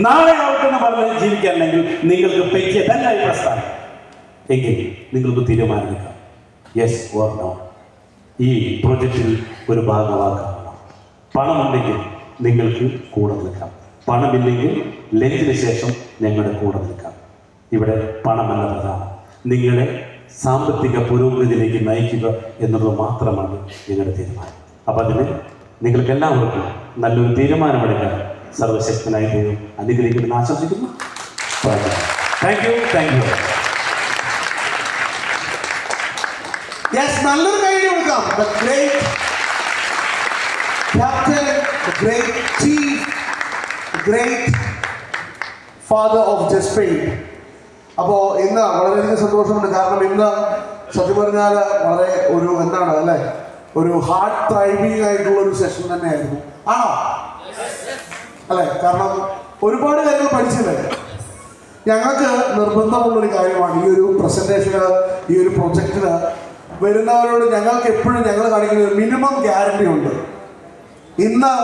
നാളെ ആവട്ടെന്ന് പറഞ്ഞ് ജീവിക്കാനുണ്ടെങ്കിൽ നിങ്ങൾക്ക് പറ്റിയ തന്നെ ഈ പ്രസ്ഥാനം എങ്കിൽ നിങ്ങൾക്ക് തീരുമാനിക്കാം, യെസ് ഓർ നോ, ഈ പ്രൊജക്റ്റിൽ ഒരു ഭാഗമാക്കാം. പണമുണ്ടെങ്കിൽ നിങ്ങൾക്ക് കൂടെ നിൽക്കാം, പണമില്ലെങ്കിൽ ലഞ്ചിന് ശേഷം ഞങ്ങളുടെ കൂടെ നിൽക്കാം. ഇവിടെ പണമല്ല പ്രധാനം, നിങ്ങളെ സാമ്പത്തിക പുരോഗതിയിലേക്ക് നയിക്കുക എന്നുള്ളത് മാത്രമാണ് നിങ്ങളുടെ തീരുമാനം. അപ്പം അതിന് നിങ്ങൾക്ക് എല്ലാവർക്കും നല്ലൊരു തീരുമാനമെടുക്കാൻ സർവശക്തനായ ദൈവം അനുഗ്രഹിക്കുമെന്ന് ആശംസിക്കുന്നു. Thank you. നല്ലൊരു കൈ കൊടുക്കാം. The great captain, the great chief, the great father of Jaspain. അപ്പോൾ ഇന്ന് വളരെയധികം സന്തോഷമുണ്ട്. കാരണം ഇന്ന് സത്യം പറഞ്ഞാൽ വളരെ ഒരു എന്താണ് അല്ലേ, ഒരു ഹാർട്ട് ത്രൈവിംഗ് ആയിട്ടുള്ള ഒരു സെഷൻ തന്നെയായിരുന്നു. ആണോ അല്ലേ? കാരണം ഒരുപാട് കാര്യങ്ങൾ പഠിച്ചില്ലേ. ഞങ്ങൾക്ക് നിർബന്ധമുള്ളൊരു കാര്യമാണ് ഈ ഒരു പ്രസന്റേഷന്, ഈ ഒരു പ്രൊജക്റ്റിന് വരുന്നവരോട് ഞങ്ങൾക്ക് എപ്പോഴും ഞങ്ങൾ കാണിക്കുന്ന ഒരു മിനിമം ഗ്യാരണ്ടി ഉണ്ട്. ഇന്ന്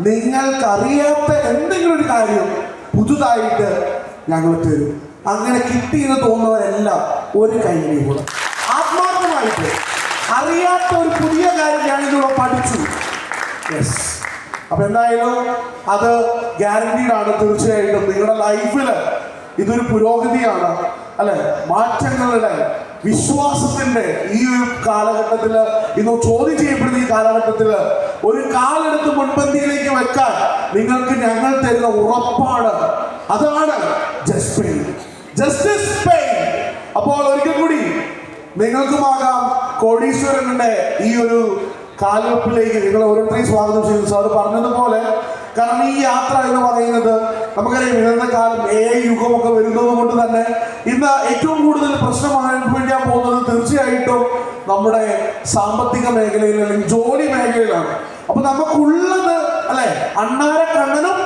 നിങ്ങൾക്കറിയാത്ത എന്തെങ്കിലും ഒരു കാര്യം പുതുതായിട്ട് ഞങ്ങൾ തരും. അങ്ങനെ കിട്ടിയെന്ന് തോന്നുന്നവരെല്ലാം ഒരു കൈയ്യടി കൂടെ ആത്മാർത്ഥമായിട്ട് അറിയാത്ത ഒരു പുതിയ കാര്യം ഞാനിതിലൂടെ പഠിച്ചു. യെസ്. അപ്പം എന്തായാലും അത് ഗ്യാരണ്ടീഡാണ്. തീർച്ചയായിട്ടും നിങ്ങളുടെ ലൈഫിൽ ഇതൊരു പുരോഗതിയാണ് അല്ലെ, മാറ്റങ്ങളുടെ വിശ്വാസത്തിന്റെ ഈ ഒരു കാലഘട്ടത്തിൽ, ഇന്ന് ചോദ്യം ചെയ്യപ്പെടുന്ന ഈ കാലഘട്ടത്തിൽ ഒരു കാലെടുത്ത് മുൻപന്തിയിലേക്ക് വെക്കാൻ നിങ്ങൾക്ക് ഞങ്ങൾ തരുന്ന ഉറപ്പാണ്. അതാണ് ജസ്പെയിൻ, ജസ്റ്റിസ് സ്പെയിൻ. അപ്പോൾ ഒരിക്കൽ കൂടി നിങ്ങൾക്കുമാകാം കോടീശ്വരന്റെ ഈ ഒരു കാൽവെപ്പിലേക്ക് നിങ്ങൾ ഓരോരുത്തരെയും സ്വാഗതം ചെയ്യുന്നു. സാർ പറഞ്ഞതുപോലെ, കാരണം ഈ യാത്ര എന്ന് പറയുന്നത് നമുക്കറിയാം, ഇന്നത്തെ കാലം AI യുഗമൊക്കെ വരുന്നത് കൊണ്ട് തന്നെ ഇന്ന് ഏറ്റവും കൂടുതൽ പ്രശ്നം അനുഭവിക്കാൻ പോകുന്നത് തീർച്ചയായിട്ടും നമ്മുടെ സാമ്പത്തിക മേഖലയിൽ അല്ലെങ്കിൽ ജോലി മേഖലയിലാണ്. അപ്പൊ നമുക്കുള്ളത് അല്ലെ, അണ്ണാരക്കണ്ണനും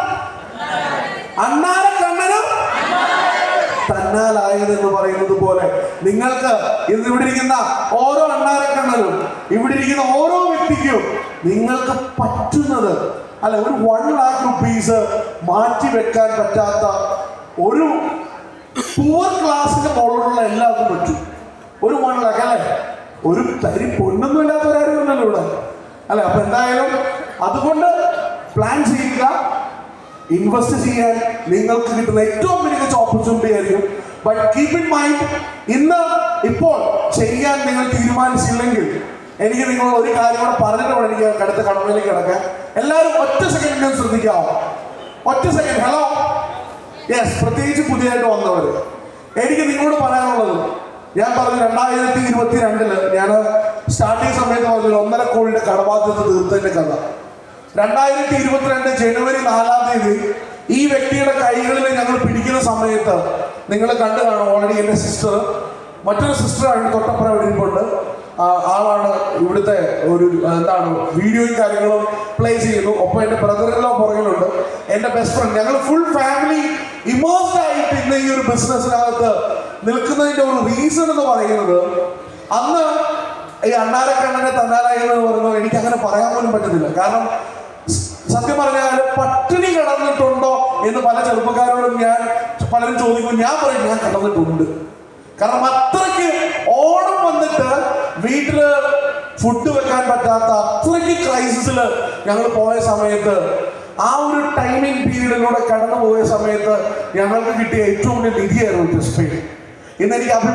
തന്നാലായതെന്ന് പറയുന്നത് പോലെ നിങ്ങൾക്ക് ഇന്ന് ഇവിടെ ഇരിക്കുന്ന ഓരോ അണ്ണാരക്കണ്ണനും, ഇവിടെ ഇരിക്കുന്ന ഓരോ വ്യക്തിക്കും നിങ്ങൾക്ക് പറ്റുന്നത് അല്ലെ, ഒരു 1 lakh rupees മാറ്റി വെക്കാൻ പറ്റാത്ത ഒരു പുവർ ക്ലാസിന്റെ മുകളിലുള്ള എല്ലാവർക്കും പറ്റും. ഒരു 1 lakh അല്ലെ, ഒരു തരി പൊന്നൊന്നും ഇല്ലാത്തവരാരും ഉണ്ടല്ലോ ഇവിടെ അല്ലെ. അപ്പൊ എന്തായാലും അതുകൊണ്ട് പ്ലാൻ ചെയ്യുക, ഇൻവെസ്റ്റ് ചെയ്യാൻ നിങ്ങൾക്ക് കിട്ടുന്ന ഏറ്റവും മികച്ച ഓപ്പർച്യൂണിറ്റി ആയിരിക്കും. ബട്ട് കീപ് ഇൻ മൈൻഡ്, ഇപ്പോൾ ചെയ്യാൻ നിങ്ങൾ തീരുമാനിച്ചില്ലെങ്കിൽ എനിക്ക് നിങ്ങളോട് ഒരു കാര്യം കൂടെ പറഞ്ഞിട്ട് വേണം എനിക്ക് അടുത്ത കടമയിലേക്ക് കിടക്കാൻ. എല്ലാവരും ഒറ്റ സെക്കൻഡ് ശ്രദ്ധിക്കാമോ? ഒറ്റ സെക്കൻഡ്. Hello, yes. പ്രത്യേകിച്ച് പുതിയതായിട്ട് വന്നവർ, എനിക്ക് നിങ്ങളോട് പറയാനുള്ളത്, ഞാൻ പറഞ്ഞു 2022 ഞാൻ സ്റ്റാർട്ടിങ് സമയത്ത് പറഞ്ഞൊരു 1.5 കോടിയുടെ കടബാധ്യത തീർത്തതിന്റെ കഥ. 2022 ജനുവരി 4-ാം തീയതി ഈ വ്യക്തിയുടെ കൈകളിൽ ഞങ്ങൾ പിടിക്കുന്ന സമയത്ത് നിങ്ങൾ കണ്ടു കാണും. ഓൾറെഡി എൻ്റെ സിസ്റ്റർ, മറ്റൊരു സിസ്റ്ററാണ് തൊട്ടപ്പുറം ഇരിപ്പുണ്ട്. ആളാണ് ഇവിടുത്തെ ഒരു എന്താണ് വീഡിയോയും കാര്യങ്ങളും പ്ലേ ചെയ്യുന്നു. ഒപ്പം എൻ്റെ ബ്രദറിലോ പുറകിലുണ്ട്, എൻ്റെ ബെസ്റ്റ് ഫ്രണ്ട്. ഞങ്ങൾ ഫുൾ ഫാമിലി ഇമേഴ്സ്ഡ് ആയിട്ട് ഇന്ന് ഈ ഒരു ബിസിനസ്സിനകത്ത് നിൽക്കുന്നതിൻ്റെ ഒരു റീസൺ എന്ന് പറയുന്നത്, അന്ന് ഈ അണ്ണാരക്കണ്ണനെ തന്നാലായെന്ന് പറയുന്നത് എനിക്ക് അങ്ങനെ പറയാൻ പോലും പറ്റുന്നില്ല. കാരണം സത്യം പറഞ്ഞാൽ പട്ടിണി കിടന്നിട്ടുണ്ടോ എന്ന് പല ചെറുപ്പക്കാരോടും പലരും ചോദിക്കും. ഞാൻ പറയും ഞാൻ കിടന്നിട്ടുണ്ട്. കാരണം അത്രയ്ക്ക് ഓണം വന്നിട്ട് വീട്ടില് ഫുഡ് വെക്കാൻ പറ്റാത്ത അത്രയ്ക്ക് ക്രൈസിസിൽ ഞങ്ങൾ പോയ സമയത്ത്, ആ ഒരു ടൈമിംഗ് പീരീഡിലൂടെ കടന്നു പോയ സമയത്ത് ഞങ്ങൾക്ക് കിട്ടിയ ഏറ്റവും വലിയ നിധിയായിരുന്നു ജസ്പെയിൻ. ഇന്ന് എനിക്ക്